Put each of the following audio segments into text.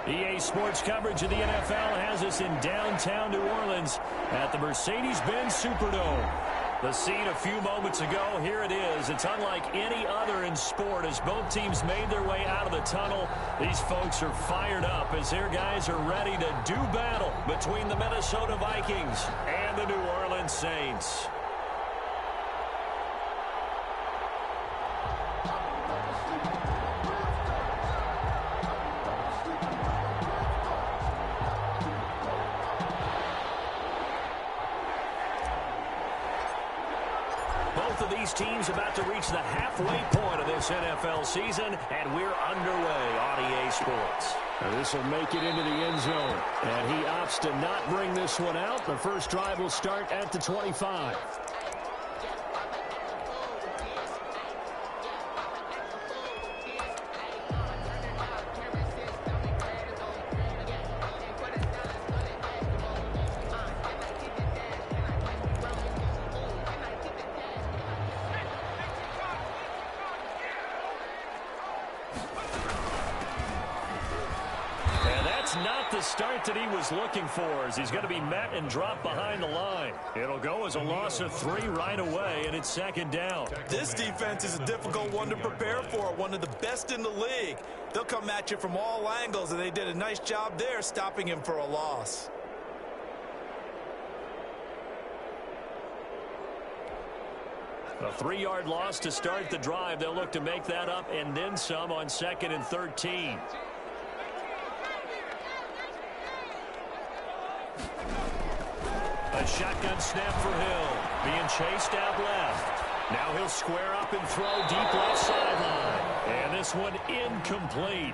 EA Sports coverage of the NFL has us in downtown New Orleans at the Mercedes-Benz Superdome. The scene a few moments ago, here it is. It's unlike any other in sport as both teams made their way out of the tunnel. These folks are fired up as their guys are ready to do battle between the Minnesota Vikings and the New Orleans Saints. Both of these teams about to reach the halfway point of this NFL season, and we're underway on EA Sports. This will make it into the end zone, and he opts to not bring this one out. The first drive will start at the 25. Not the start that he was looking for as he's going to be met and dropped behind the line. It'll go as a loss of 3 right away, and it's second down. This defense is a difficult one to prepare for, one of the best in the league. They'll come at you from all angles, and they did a nice job there stopping him for a loss. A 3-yard loss to start the drive. They'll look to make that up and then some on 2nd and 13. A shotgun snap for Hill. Being chased out left. Now he'll square up and throw deep left sideline. And this one incomplete.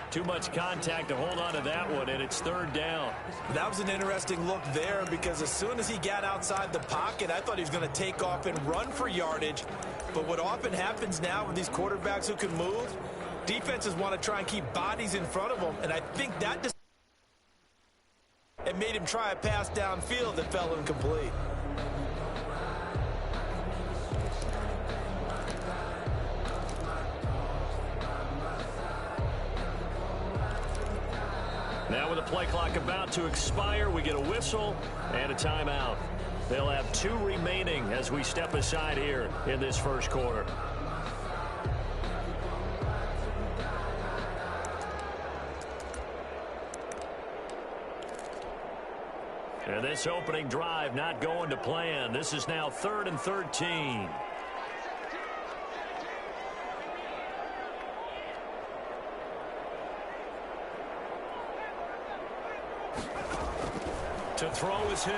Too much contact to hold on to that one, and it's 3rd down. That was an interesting look there because as soon as he got outside the pocket, I thought he was going to take off and run for yardage. But what often happens now with these quarterbacks who can move, defenses want to try and keep bodies in front of them, and I think that it made him try a pass downfield that fell incomplete. Now with the play clock about to expire, we get a whistle and a timeout. They'll have 2 remaining as we step aside here in this first quarter. And this opening drive not going to plan. This is now 3rd and 13. To throw is Hill.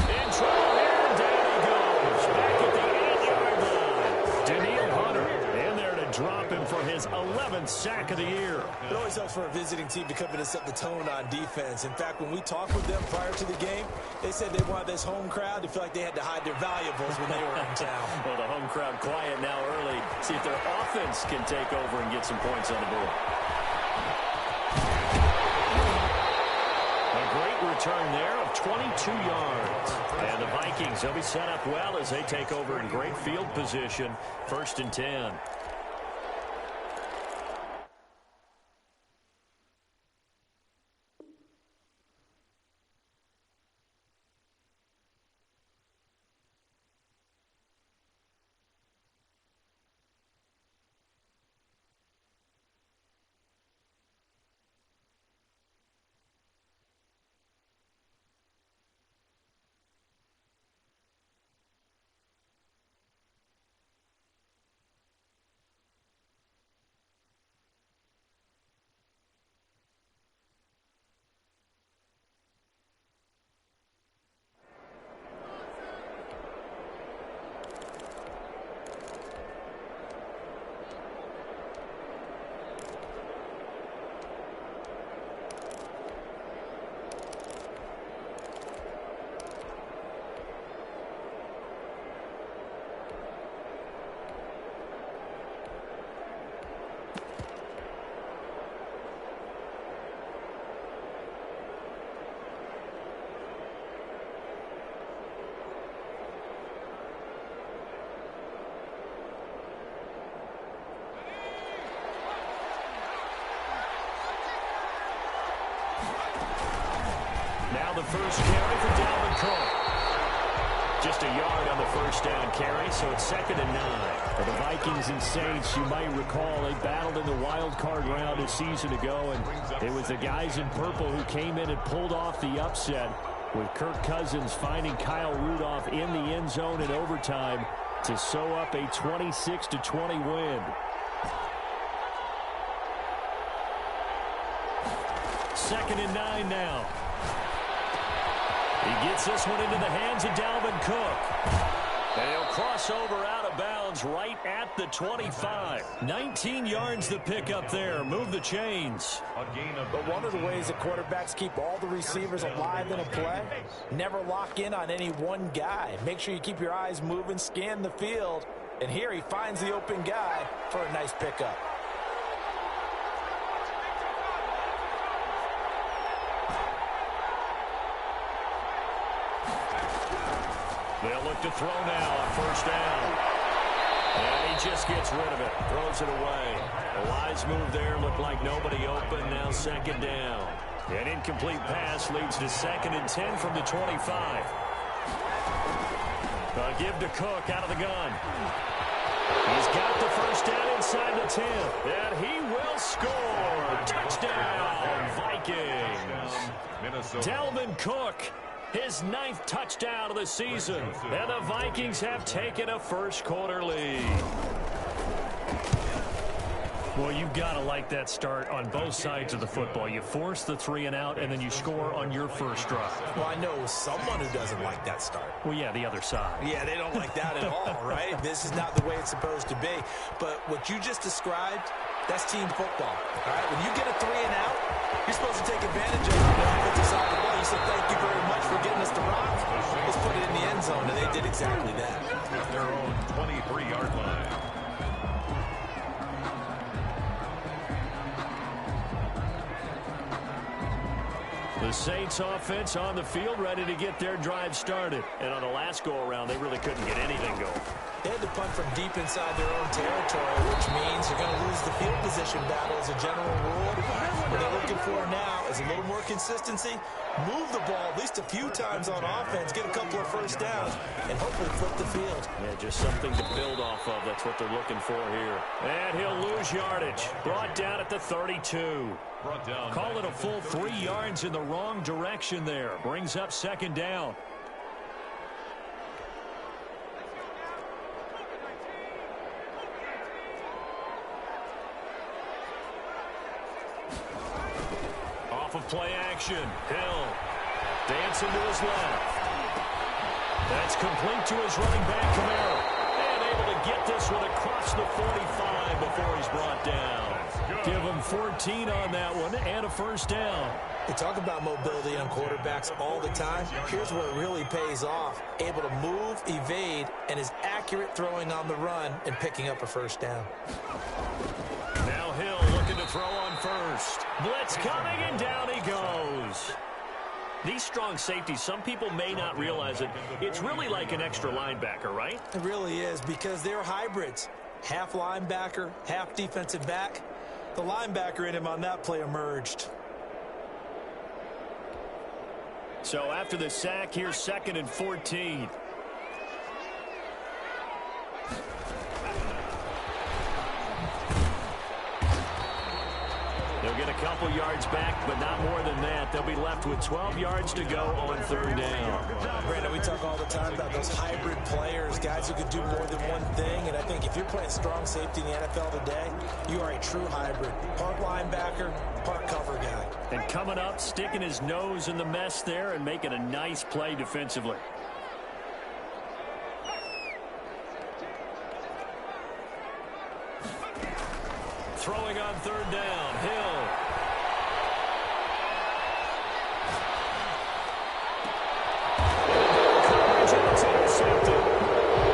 In trouble here, down he goes. Back at the 8-yard line. Danielle Hunter in there to drop him for his 11th sack of the year. It always helps for a visiting team to come in and set the tone on defense. In fact, when we talked with them prior to the game, they said they wanted this home crowd to feel like they had to hide their valuables when they were in town. Well, the home crowd quiet now early. See if their offense can take over and get some points on the board. A great return there of 22 yards. And the Vikings, they'll be set up well as they take over in great field position. 1st and 10. first carry for Dalvin Cook. Just a yard on the first down carry, so it's 2nd and 9. For the Vikings and Saints, you might recall they battled in the wild card round a season ago, and it was the guys in purple who came in and pulled off the upset, with Kirk Cousins finding Kyle Rudolph in the end zone in overtime to sew up a 26-20 win. Second and 9 now. He gets this one into the hands of Dalvin Cook. And he'll cross over out of bounds right at the 25. 19 yards to pick up there. Move the chains. But one of the ways that quarterbacks keep all the receivers alive in a play, never lock in on any one guy. Make sure you keep your eyes moving, scan the field. And here he finds the open guy for a nice pickup. They'll look to throw now on first down. And he just gets rid of it. Throws it away. A wise move there. Looked like nobody open. Now 2nd down. An incomplete pass leads to 2nd and 10 from the 25. A give to Cook out of the gun. He's got the first down inside the 10. And he will score. Touchdown, Vikings. Dalvin Cook. His 9th touchdown of the season. And the Vikings have taken a first-quarter lead. Well, you've got to like that start on both sides of the football. You force the 3 and out, and then you score on your first drive. Well, I know someone who doesn't like that start. Well, yeah, the other side. Yeah, they don't like that at all, right? This is not the way it's supposed to be. But what you just described, that's team football. All right, when you get a 3 and out, you're supposed to take advantage of it on the offensive side of the ball. You say, thank you very much for getting us the rock. Let's put it in the end zone, and they did exactly that. At their own 23-yard line. The Saints offense on the field, ready to get their drive started. And on the last go-around, they really couldn't get anything going. They had to punt from deep inside their own territory, which means you're going to lose the field position battle as a general rule. What they're looking for now is a little more consistency. Move the ball at least a few times on offense, get a couple of first downs, and hopefully flip the field. Yeah, just something to build off of. That's what they're looking for here. And he'll lose yardage. Brought down at the 32. Call it a full 3 yards in the wrong direction there. Brings up 2nd down. Off of play action. Hill dancing to his left. That's complete to his running back, Kamara. And able to get this one across the 45 before he's brought down. Give him 14 on that one and a first down. They talk about mobility on quarterbacks all the time. Here's where it really pays off. Able to move, evade, and is accurate throwing on the run and picking up a first down. Now Hill looking to throw on first. Blitz coming, and down he goes. These strong safeties, some people may not realize it. It's really like an extra linebacker, right? It really is, because they're hybrids. Half linebacker, half defensive back. The linebacker in him on that play emerged. So after the sack, here's 2nd and 14. They'll get a couple yards back, but not more than that. They'll be left with 12 yards to go on 3rd down. Brandon, we talk all the time about those hybrid players, guys who could do more than one thing. And I think if you're playing strong safety in the NFL today, you are a true hybrid. Part linebacker, part cover guy. And coming up, sticking his nose in the mess there and making a nice play defensively. Throwing on 3rd down, Hill. Coverage, and it's intercepted.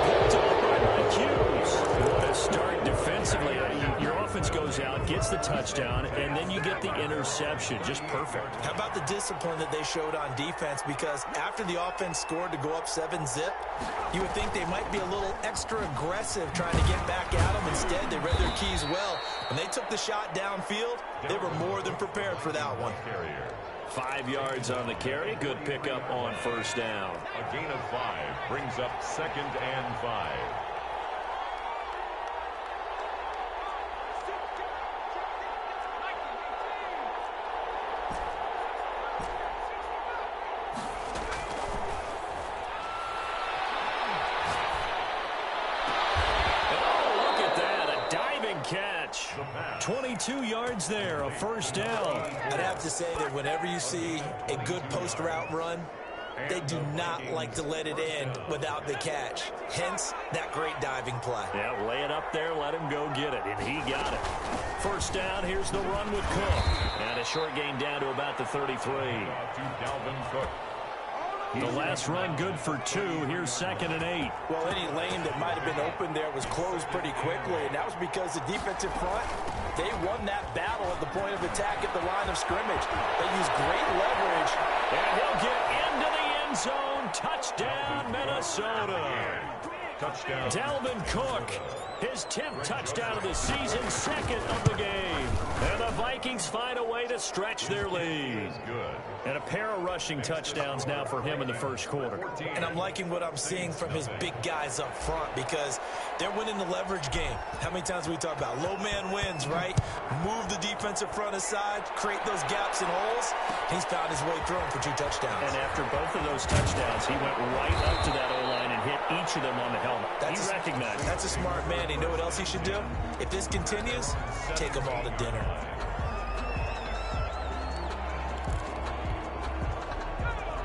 Picked off by Mike Hughes. What a start defensively. Your offense goes out, gets the touchdown, and then you get the interception. Just perfect. How about the discipline that they showed on defense? Because after the offense scored to go up 7-zip, you would think they might be a little extra aggressive trying to get back at them. Instead, they read their keys well. When they took the shot downfield, they were more than prepared for that one. 5 yards on the carry. Good pickup on first down. A gain of 5 brings up 2nd and 5. Catch. 22 yards there, a first down. I'd have to say that whenever you see a good post route run, they do not like to let it end without the catch. Hence, that great diving play. Yeah, lay it up there, let him go get it, and he got it. First down, here's the run with Cook. And a short gain down to about the 33. To Dalvin Cook. The last run good for 2. Here's 2nd and 8. Well, any lane that might have been open there was closed pretty quickly, and that was because the defensive front, they won that battle at the point of attack at the line of scrimmage. They used great leverage. And he'll get into the end zone. Touchdown, Minnesota. Touchdown. Dalvin Cook, his 10th touchdown of the season, 2nd of the game. And the Vikings find a way to stretch their lead. Good. And a pair of rushing touchdowns now for him in the first quarter. And I'm liking what I'm seeing from his big guys up front because they're winning the leverage game. How many times do we talk about low man wins, right? Move the defensive front aside, create those gaps and holes. He's found his way through them for 2 touchdowns. And after both of those touchdowns, he went right up to that O-line and hit each of them on the helmet. He recognized it. That's a smart man. You know what else he should do? If this continues, take them all to dinner.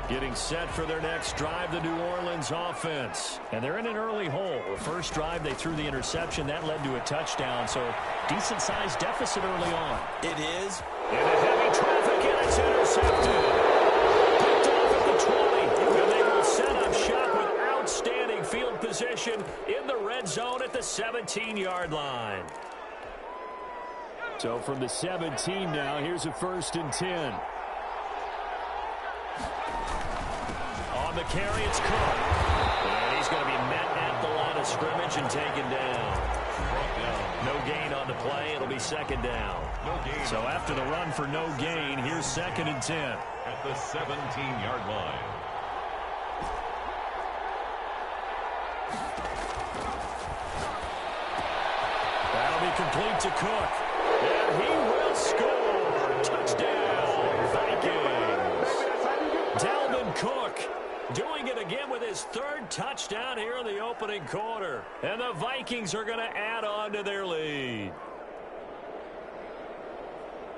Getting set for their next drive, the New Orleans offense. And they're in an early hole. The first drive, they threw the interception. That led to a touchdown, so decent-sized deficit early on. It is. Into heavy traffic, and it's intercepted. Picked off at the 20, and they will set up shop with outstanding field position in the red zone at the 17-yard line. So from the 17 now, here's a 1st and 10. On the carry, it's Cook. And he's going to be met at the line of scrimmage and taken down. No gain on the play. It'll be 2nd down. So after the run for no gain, here's 2nd and 10. At the 17-yard line. That'll be complete to Cook. And he will score. Touchdown, Vikings. Dalvin Cook doing it again with his 3rd touchdown here in the opening quarter. And the Vikings are going to add on to their lead.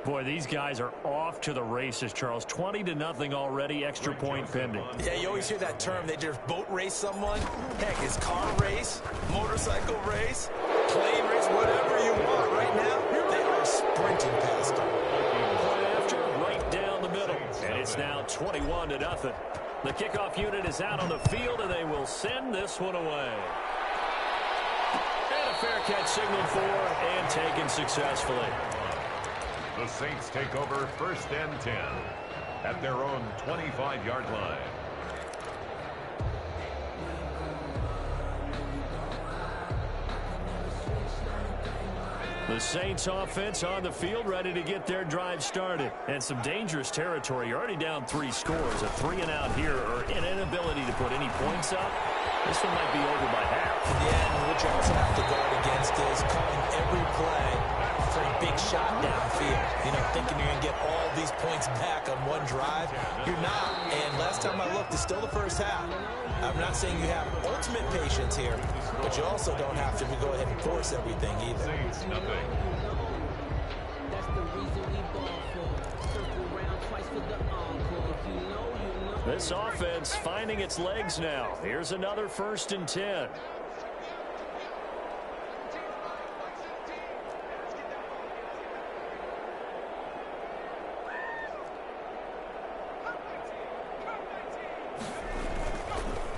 Boy, these guys are off to the races, Charles. 20-0 already, extra point pending. Yeah, you always hear that term. They just boat race someone. Heck, it's car race, motorcycle race, plane race, whatever you want. Right now, they are sprinting past them. Point after, right down the middle. And it's now 21-0. The kickoff unit is out on the field, and they will send this one away. And a fair catch signaled for and taken successfully. The Saints take over 1st and 10 at their own 25-yard line. The Saints offense on the field, ready to get their drive started. And some dangerous territory. You're already down 3 scores. A 3-and-out here, or an inability to put any points up. This one might be over by half. Yeah, and what you also have to guard against is calling every play for a big shot downfield. You know, thinking you're going to get all these points back on one drive. You're not. And last time I looked, it's still the first half. I'm not saying you have ultimate patience here, but you also don't have to go ahead and force everything either. Saints nothing. This offense finding its legs now. Here's another 1st and 10.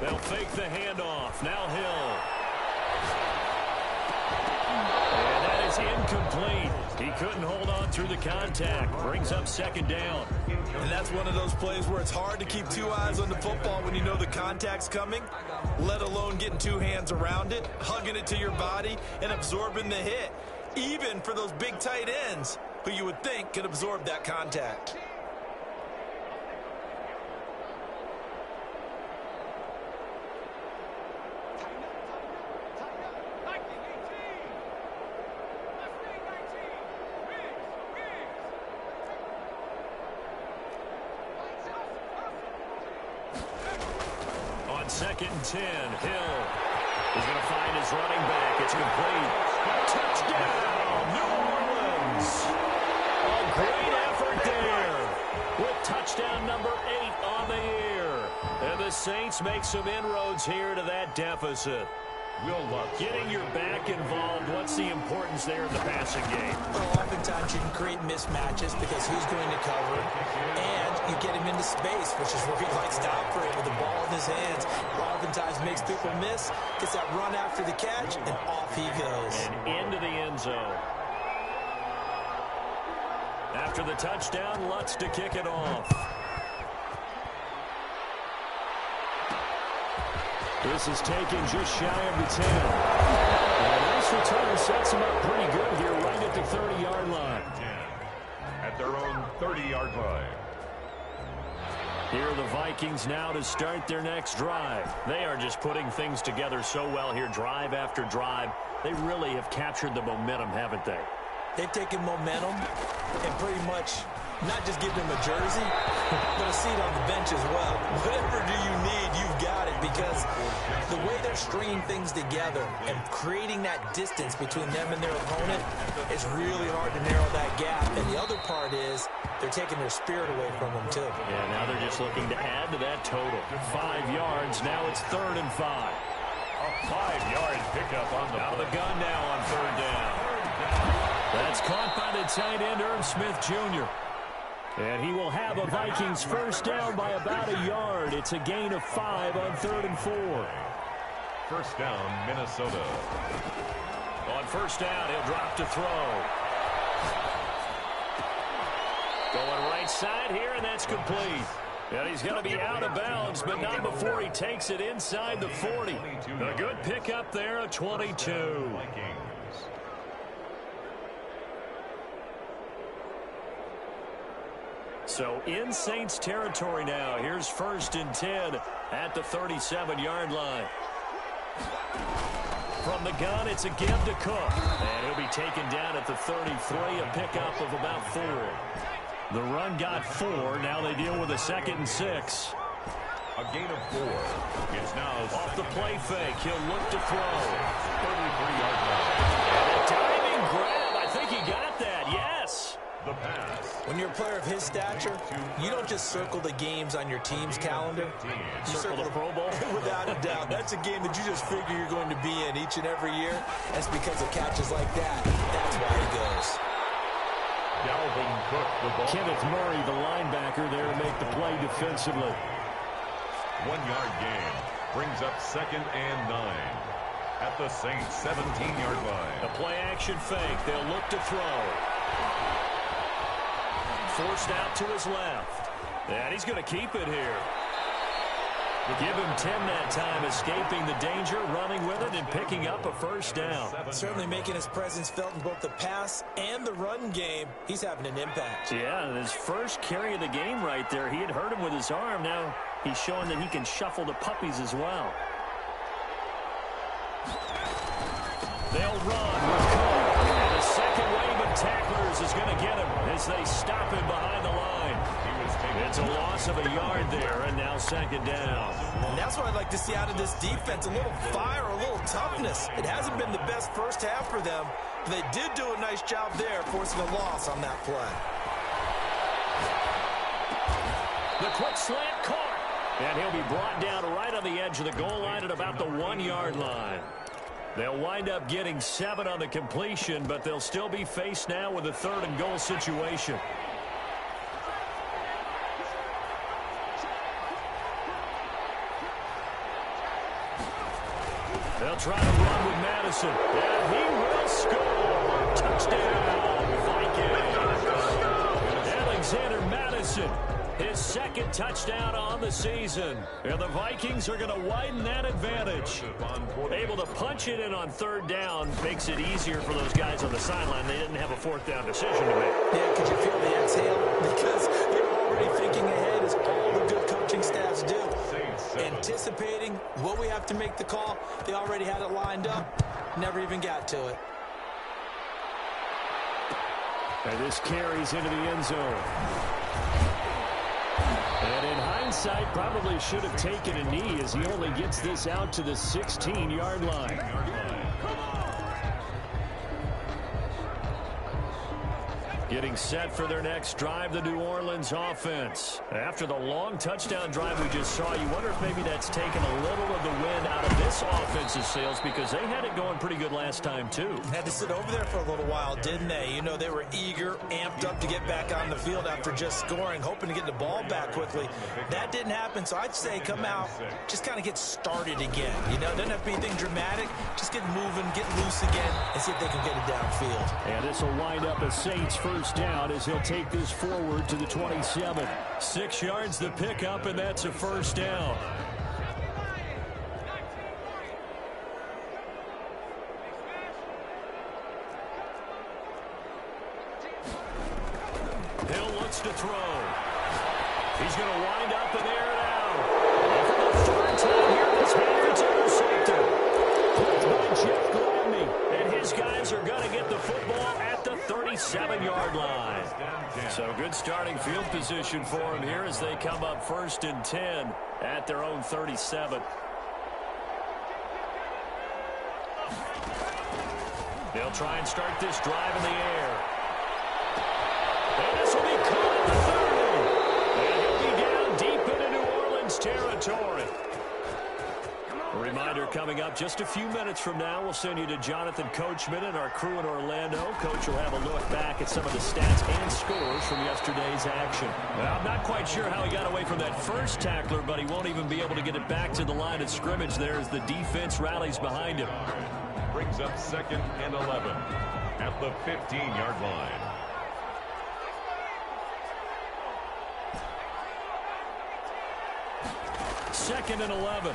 They'll fake the handoff. Now Hill. And that is incomplete. He couldn't hold on through the contact. Brings up 2nd down. And that's one of those plays where it's hard to keep 2 eyes on the football when you know the contact's coming, let alone getting 2 hands around it, hugging it to your body, and absorbing the hit. Even for those big tight ends who you would think could absorb that contact. 2nd and 10. Hill is going to find his running back. It's complete. Touchdown, New Orleans. A great effort there with touchdown number 8 on the year. And the Saints make some inroads here to that deficit. Getting your back involved, what's the importance there in the passing game? Well, oftentimes you can create mismatches because who's going to cover, and you get him into space, which is where he likes to operate with the ball in his hands. Oftentimes makes people miss, gets that run after the catch, and off he goes. And into the end zone. After the touchdown, Lutz to kick it off. This is taken just shy of the 10. And a nice return sets him up pretty good here right at the 30-yard line. At their own 30-yard line. Here are the Vikings now to start their next drive. They are just putting things together so well here, drive after drive. They really have captured the momentum, haven't they? They've taken momentum and pretty much not just give them a jersey, but a seat on the bench as well. Whatever do you need, you've got it, because the way they're stringing things together and creating that distance between them and their opponent is really hard to narrow that gap. And the other part is they're taking their spirit away from them, too. Yeah, now they're just looking to add to that total. 5 yards, now it's 3rd and 5. A 5-yard pickup on the Out of the gun now on 3rd down. That's caught by the tight end, Irv Smith Jr. And he will have a Vikings first down by about a yard. It's a gain of 5 on 3rd and 4. First down, Minnesota. On first down, he'll drop to throw. Going right side here, and that's complete. And he's going to be out of bounds, but not before he takes it inside the 40. A good pickup there, a 22. So in Saints territory now. Here's 1st and 10 at the 37-yard line. From the gun, it's a give to Cook. And he'll be taken down at the 33, a pickup of about 4. The run got 4. Now they deal with a 2nd and 6. A gain of 4. It's now off the play fake. He'll look to throw. 33-yard line. A diving grab. I think he got that. Yes. The pass. When you're a player of his stature, you don't just circle the games on your team's calendar. You circle the Pro Bowl? Without a doubt. That's a game that you just figure you're going to be in each and every year. That's because of catches like that. That's why he goes. Dalvin Cook, the ball. Kenneth Murray, the linebacker, there to make the play defensively. 1-yard gain brings up 2nd and 9 at the Saints 17-yard line. A play-action fake. They'll look to throw. Forced out to his left. And he's going to keep it here. Give him 10 that time, escaping the danger, running with it, and picking up a first down. Certainly making his presence felt in both the pass and the run game. He's having an impact. Yeah, and his first carry of the game right there, he had hurt him with his arm. Now he's showing that he can shuffle the puppies as well. They'll run with Cook. And the second wave of tacklers is going to get him as they stop him behind the line. It's a loss of a yard there, and now 2nd down. And that's what I'd like to see out of this defense, a little fire, a little toughness. It hasn't been the best first half for them, but they did do a nice job there, forcing a loss on that play. The quick slant caught, and he'll be brought down right on the edge of the goal line at about the 1-yard line. They'll wind up getting 7 on the completion, but they'll still be faced now with a 3rd and goal situation. They'll try to run with Madison, and he will score. Touchdown, Vikings. Alexander Madison, his 2nd touchdown on the season. And the Vikings are going to widen that advantage. Able to punch it in on 3rd down makes it easier for those guys on the sideline. They didn't have a 4th down decision to make. Yeah, could you feel the exhale? Because they're already thinking ahead, as all the good coaching staffs do. Anticipating what we have to make the call. They already had it lined up. Never even got to it. And this carries into the end zone. And in hindsight, probably should have taken a knee as he only gets this out to the 16-yard line. Getting set for their next drive, the New Orleans offense. After the long touchdown drive we just saw, you wonder if maybe that's taken a little of the wind out of this offense's sails because they had it going pretty good last time, too. Had to sit over there for a little while, didn't they? You know, they were eager, amped up to get back on the field after just scoring, hoping to get the ball back quickly. That didn't happen, so I'd say come out, just kind of get started again. You know, doesn't have to be anything dramatic. Just get moving, get loose again, and see if they can get it downfield. And this will wind up a Saints first down as he'll take this forward to the 27. 6 yards the pickup, and that's a first down. Hill looks to throw. He's going to wind up and air it out. And for the third time here this half, it's intercepted. Picked by Jeff Gladney. And his guys are going to get the football at the 37-yard line. So good starting field position for him here as they come up 1st and 10 at their own 37. They'll try and start this drive in the air. And this will be caught at the 30. And he'll be down deep into New Orleans territory. A reminder coming up just a few minutes from now, we'll send you to Jonathan Coachman and our crew in Orlando. Coach will have a look back at some of the stats and scores from yesterday's action. Well, I'm not quite sure how he got away from that first tackler, but he won't even be able to get it back to the line of scrimmage there as the defense rallies behind him. Brings up 2nd and 11 at the 15-yard line. Second and 11.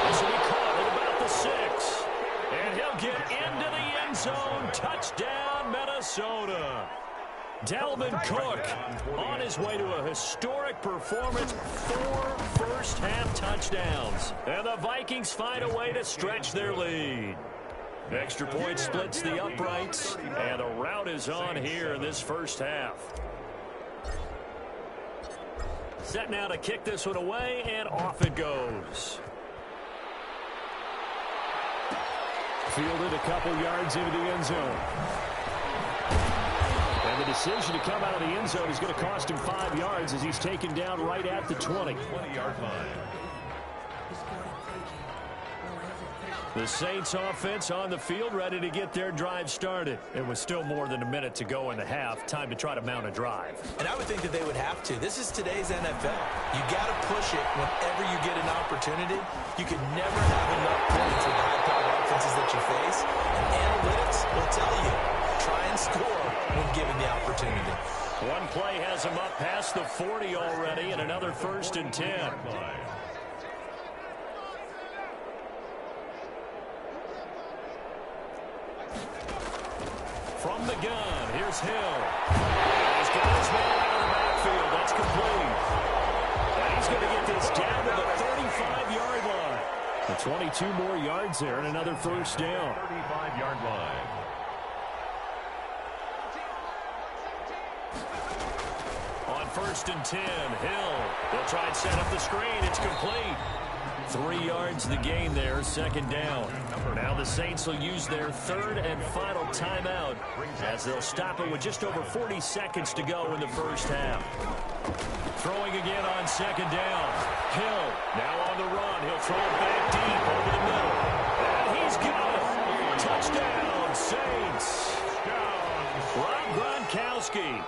This will be caught at about the 6. And he'll get into the end zone. Touchdown, Minnesota. Dalvin Cook on his way to a historic performance. 4 first-half touchdowns. And the Vikings find a way to stretch their lead. Extra point splits the uprights. And the route is on here in this first half. Set now to kick this one away, and off it goes. Fielded a couple yards into the end zone. And the decision to come out of the end zone is going to cost him 5 yards as he's taken down right at the 20. 20-yard line. The Saints offense on the field ready to get their drive started. It was still more than a minute to go in the half. Time to try to mount a drive. And I would think that they would have to. This is today's NFL. You got to push it whenever you get an opportunity. You can never have enough points with the high-powered offenses that you face. And analytics will tell you, try and score when given the opportunity. One play has him up past the 40 already, and another 1st and 10. From the gun, here's Hill. And he's got his man out of the backfield. That's complete. And he's going to get this down to the 35-yard line. The 22 more yards there and another first down. 35-yard line. On 1st and 10, Hill. They'll try and set up the screen. It's complete. 3 yards the gain there, 2nd down. Now the Saints will use their 3rd and final timeout as they'll stop it with just over 40 seconds to go in the first half. Throwing again on 2nd down. Hill now on the run. He'll throw it back deep over the middle. And he's got it. Touchdown, Saints. Rob Gronkowski,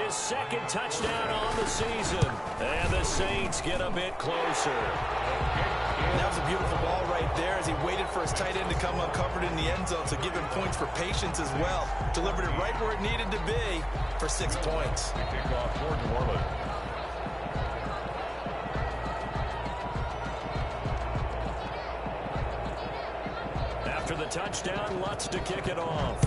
his 2nd touchdown on the season. And the Saints get a bit closer. That was a beautiful ball right there as he waited for his tight end to come uncovered in the end zone, so give him points for patience as well. Delivered it right where it needed to be for 6 points. Kickoff for New Orleans. After the touchdown, Lutz to kick it off.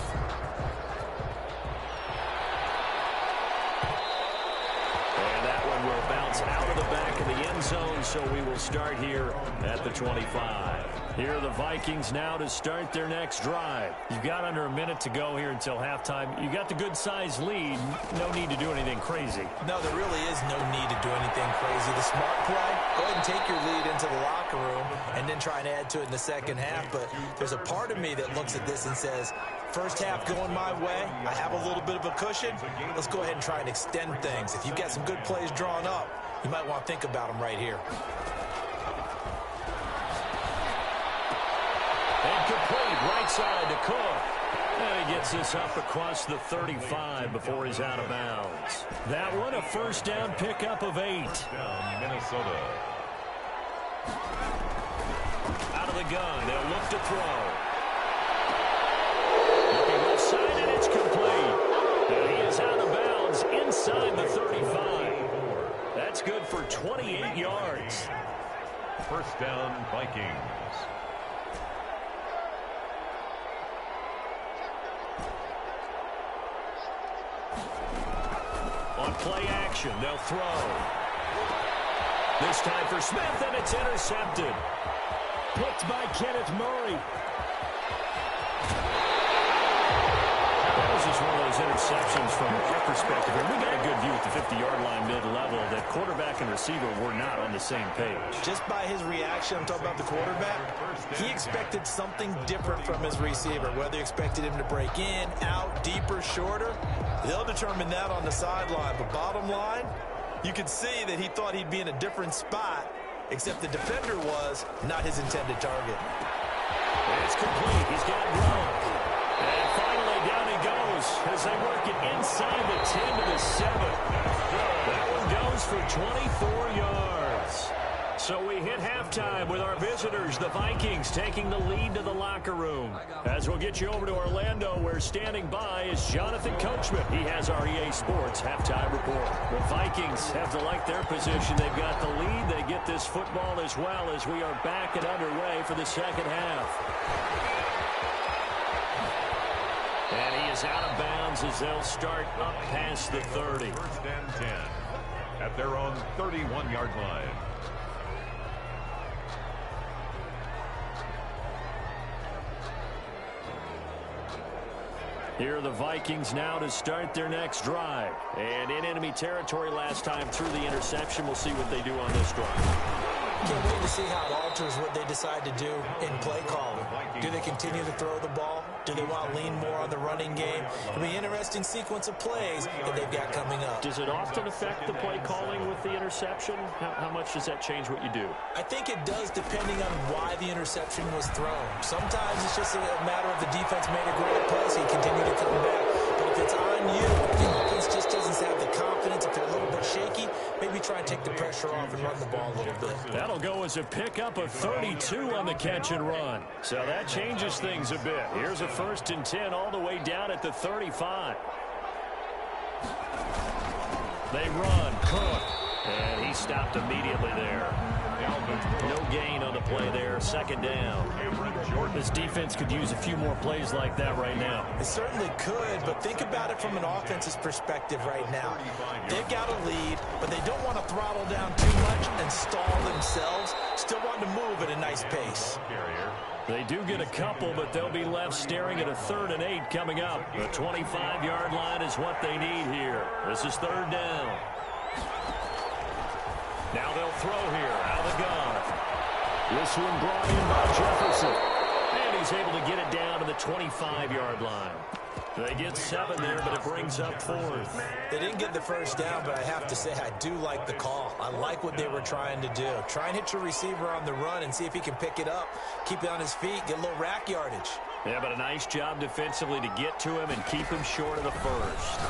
And that one will bounce out of the back of the end zone, so we will start here at the 25. Here are the Vikings now to start their next drive. You've got under a minute to go here until halftime. You got the good-sized lead. No need to do anything crazy. No, there really is no need to do anything crazy. The smart play, go ahead and take your lead into the locker room and then try and add to it in the second half. But there's a part of me that looks at this and says, first half going my way, I have a little bit of a cushion. Let's go ahead and try and extend things. If you've got some good plays drawn up, you might want to think about them right here. Incomplete, right side to Cook. And he gets this up across the 35 before he's out of bounds. That one, a first down pickup of 8. Down Minnesota. Out of the gun, they'll look to throw. Looking left side, and it's complete. And he is out of bounds inside the 35. That's good for 28 yards. First down, Vikings. On play action, they'll throw. This time for Smith, and it's intercepted. Picked by Kenneth Murray. That was just one of those interceptions from our perspective. We got a good view at the 50-yard line mid-level that quarterback and receiver were not on the same page. Just by his reaction, I'm talking about the quarterback, he expected something different from his receiver. Whether he expected him to break in, out, deeper, shorter, they'll determine that on the sideline. But bottom line, you could see that he thought he'd be in a different spot, except the defender was not his intended target. It's complete. He's got Gronk. And finally, down he goes as they work it inside the 10 to the 7. That one goes for 24 yards. So we hit halftime with our visitors, the Vikings, taking the lead to the locker room. As we'll get you over to Orlando, where standing by is Jonathan Coachman. He has our EA Sports halftime report. The Vikings have to like their position. They've got the lead. They get this football as well as we are back and underway for the second half. And he is out of bounds as they'll start up past the 30. First and 10 at their own 31-yard line. Here are the Vikings now to start their next drive. And in enemy territory last time through the interception. We'll see what they do on this drive. Can't wait to see how it alters what they decide to do in play calling. Do they continue to throw the ball? Do they want to lean more on the running game? It'll be an interesting sequence of plays that they've got coming up. Does it often affect the play calling with the interception? How much does that change what you do? I think it does, depending on why the interception was thrown. Sometimes it's just a matter of the defense made a great play, so you continue to come back. But if it's on you, the offense just doesn't have the confidence. If they're a little bit shaky, maybe try and take the pressure off and run the ball a little bit. That'll go as a pickup of 32 on the catch and run. So that changes things a bit. Here's a first and 10 all the way down at the 35. They run. Cook. And he stopped immediately there. No gain on the play there. Second down. This defense could use a few more plays like that right now. It certainly could, but think about it from an offense's perspective right now. They've got a lead, but they don't want to throttle down too much and stall themselves. Still want to move at a nice pace. They do get a couple, but they'll be left staring at a 3rd and 8 coming up. The 25-yard line is what they need here. This is 3rd down. Now they'll throw here out of the gun. This one brought in by Jefferson. And he's able to get it down to the 25-yard line. They get 7 there, but it brings up 4th. They didn't get the first down, but I have to say I do like the call. I like what they were trying to do. Try and hit your receiver on the run and see if he can pick it up. Keep it on his feet, get a little rack yardage. Yeah, but a nice job defensively to get to him and keep him short of the first.